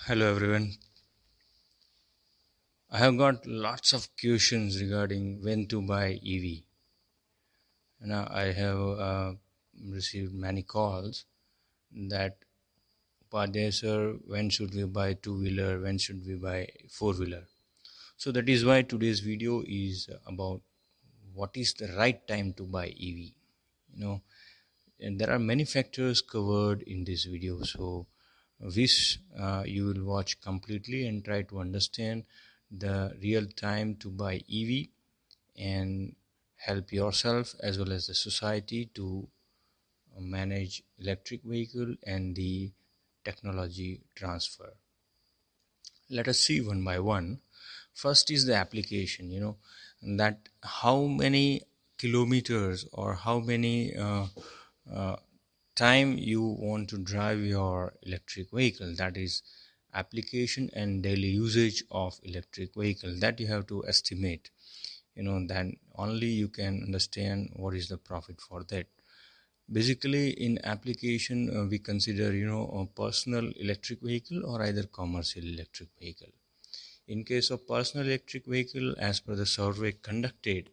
Hello everyone. I have got lots of questions regarding when to buy EV. Now I have received many calls that Upadhyay sir, when should we buy two-wheeler? When should we buy four-wheeler? So that is why today's video is about what is the right time to buy EV. And there are many factors covered in this video. So wish you will watch completely and try to understand the real time to buy EV and help yourself as well as the society to manage electric vehicle and the technology transfer. Let us see one by one. First is the application, that how many kilometers or how many uh, time you want to drive your electric vehicle. That is application and daily usage of electric vehicle that you have to estimate. Then only you can understand what is the profit for that. Basically in application, we consider a personal electric vehicle or either commercial electric vehicle. In case of personal electric vehicle, as per the survey conducted,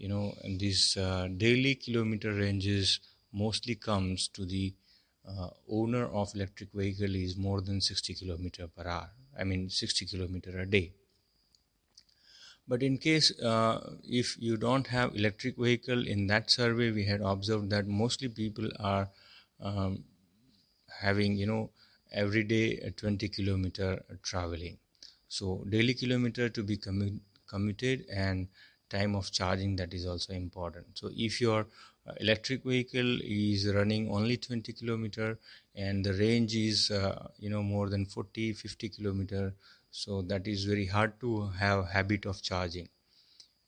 and these daily kilometer ranges mostly comes to the owner of electric vehicle is more than 60 kilometer per hour. I mean 60 kilometer a day. But in case if you don't have electric vehicle, in that survey we had observed that mostly people are um, having every day a 20 kilometer traveling. So daily kilometer to be commuted, and time of charging, that is also important. So if your electric vehicle is running only 20 kilometer and the range is more than 40-50 kilometer, so that is very hard to have habit of charging.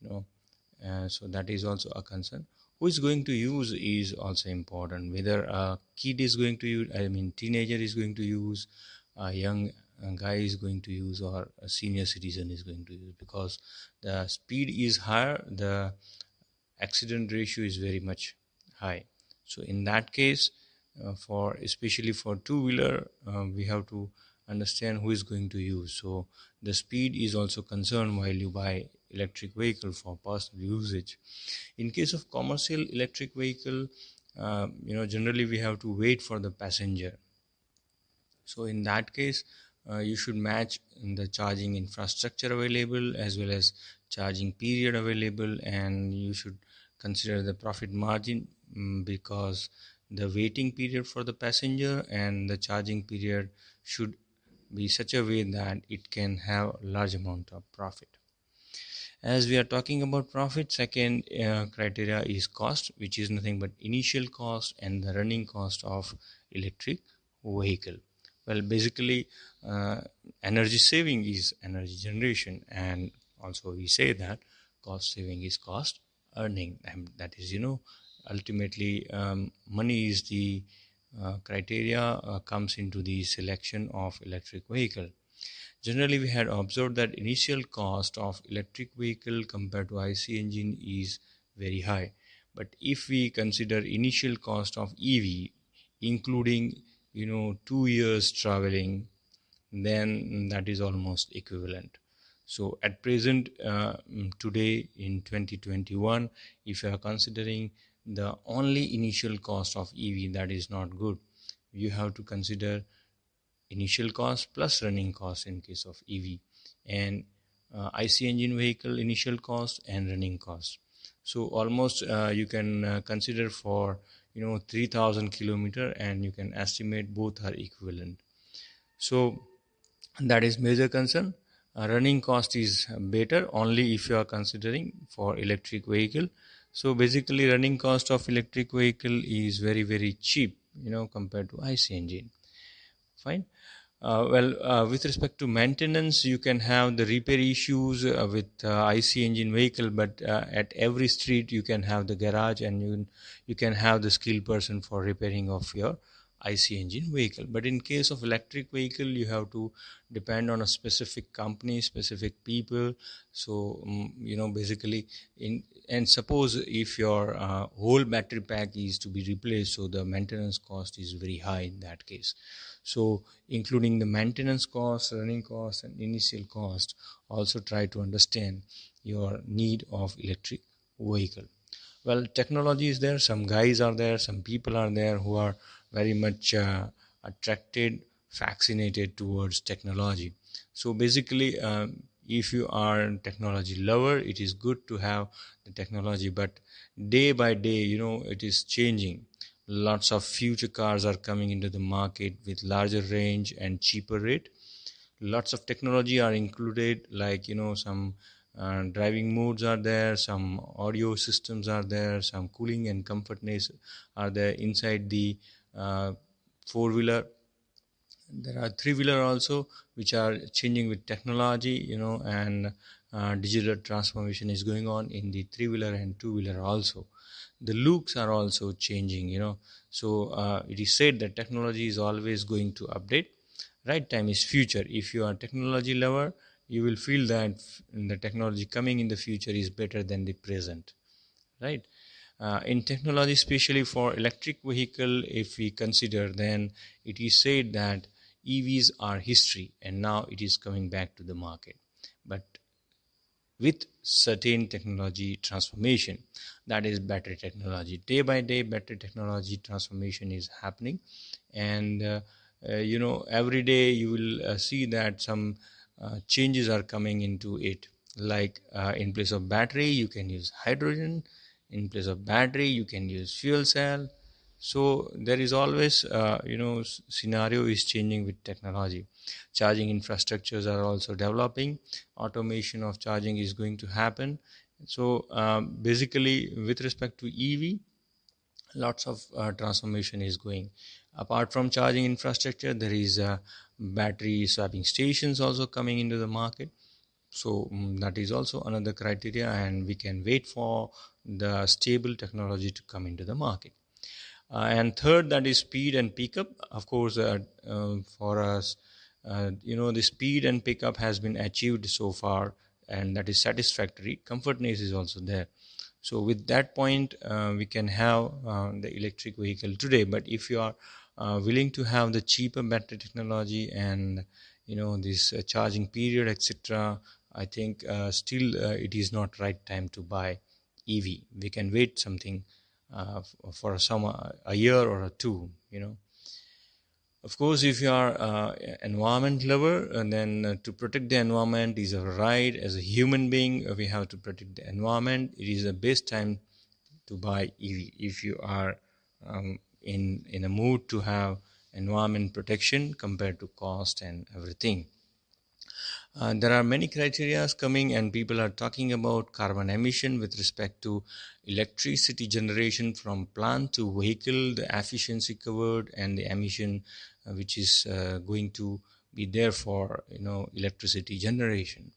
you know so that is also a concern. Who is going to use is also important, whether a kid is going to use, I mean teenager is going to use, a young guy is going to use, or a senior citizen is going to use. Because the speed is higher, the accident ratio is very much high. So in that case, for especially for two-wheeler, we have to understand who is going to use. So the speed is also concerned while you buy electric vehicle for personal usage. In case of commercial electric vehicle, generally we have to wait for the passenger. So in that case, you should match the charging infrastructure available as well as charging period available, and you should consider the profit margin, because the waiting period for the passenger and the charging period should be such a way that it can have a large amount of profit. As we are talking about profit, second criteria is cost, which is nothing but initial cost and the running cost of electric vehicle. Well, basically, energy saving is energy generation, and also we say that cost saving is cost earning, and that is ultimately money is the criteria comes into the selection of electric vehicle. Generally, we had observed that initial cost of electric vehicle compared to IC engine is very high. But if we consider initial cost of EV, including 2 years traveling, then that is almost equivalent. So at present, today in 2021, if you are considering the only initial cost of EV, that is not good. You have to consider initial cost plus running cost in case of EV, and IC engine vehicle initial cost and running cost. So almost you can consider for 3000 kilometer, and you can estimate both are equivalent. So that is major concern. Running cost is better only if you are considering for electric vehicle. So basically running cost of electric vehicle is very cheap compared to IC engine. Fine. With respect to maintenance, you can have the repair issues with IC engine vehicle, but at every street you can have the garage, and you can have the skilled person for repairing of your IC engine vehicle. But in case of electric vehicle, you have to depend on a specific company, specific people. So basically, and suppose if your whole battery pack is to be replaced, so the maintenance cost is very high in that case. So including the maintenance cost, running cost, and initial cost, also try to understand your need of electric vehicle. Well, technology is there, some guys are there, some people are there who are very much attracted, fascinated towards technology. So basically, if you are a technology lover, it is good to have the technology, but day by day, it is changing. Lots of future cars are coming into the market with larger range and cheaper rate. Lots of technology are included, like some driving modes are there, some audio systems are there, some cooling and comfortness are there inside the uh, four-wheeler. There are three-wheeler also which are changing with technology, and digital transformation is going on in the three-wheeler and two-wheeler also. The looks are also changing, so it is said that technology is always going to update. Right time is future. If you are a technology lover, you will feel that the technology coming in the future is better than the present, right? In technology, especially for electric vehicle, if we consider, then it is said that EVs are history and now it is coming back to the market, but with certain technology transformation, that is battery technology. Day by day, battery technology transformation is happening, and every day you will see that some changes are coming into it. Like in place of battery, you can use hydrogen. In place of battery, you can use fuel cell. So there is always scenario is changing with technology. Charging infrastructures are also developing. Automation of charging is going to happen. So basically, with respect to EV, lots of transformation is going. Apart from charging infrastructure, there is battery swapping stations also coming into the market. So that is also another criteria, and we can wait for the stable technology to come into the market. And third, that is speed and pickup. Of course, for us, the speed and pickup has been achieved so far, and that is satisfactory. Comfortness is also there. So with that point, we can have the electric vehicle today. But if you are willing to have the cheaper battery technology and this charging period, etc., I think still it is not right time to buy EV. We can wait something for a year or a two. Of course, if you are environment lover, and then to protect the environment is a right. As a human being, we have to protect the environment. It is the best time to buy EV if you are in a mood to have environment protection compared to cost and everything. There are many criteria coming, and people are talking about carbon emission with respect to electricity generation from plant to vehicle, the efficiency covered, and the emission which is going to be there for electricity generation.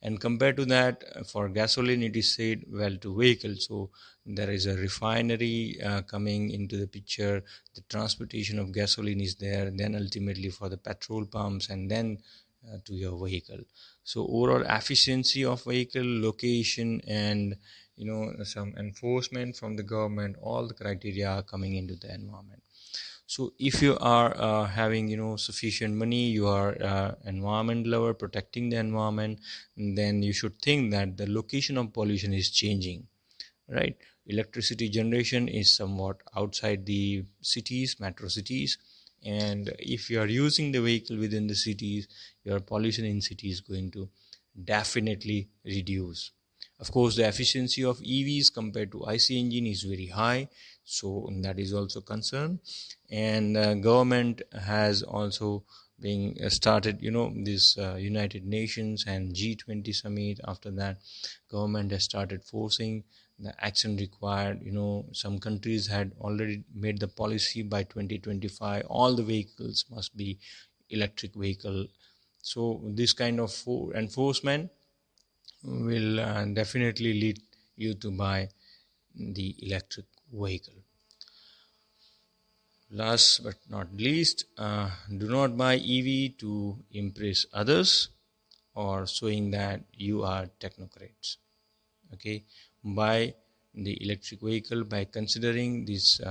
And compared to that, for gasoline, it is said well to vehicle. So there is a refinery coming into the picture. The transportation of gasoline is there. Then ultimately for the petrol pumps, and then to your vehicle. So overall efficiency of vehicle, location, and some enforcement from the government, all the criteria are coming into the environment. So if you are having sufficient money, you are environment lover, protecting the environment, then you should think that the location of pollution is changing, right? Electricity generation is somewhat outside the cities, metro cities, and if you are using the vehicle within the cities, your pollution in city is going to definitely reduce. Of course, the efficiency of EVs compared to IC engine is very high, so that is also concern. And government has also being started, this United Nations and G20 summit. After that, government has started forcing the action required. Some countries had already made the policy by 2025 all the vehicles must be electric vehicle. So this kind of enforcement will definitely lead you to buy the electric vehicle. Last but not least, do not buy EV to impress others or showing that you are technocrats. Okay, buy the electric vehicle by considering these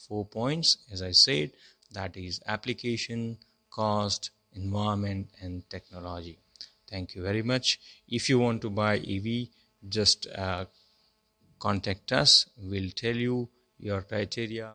4 points, as I said, that is application, cost, environment, and technology. Thank you very much. If you want to buy EV, just contact us. We'll tell you your criteria.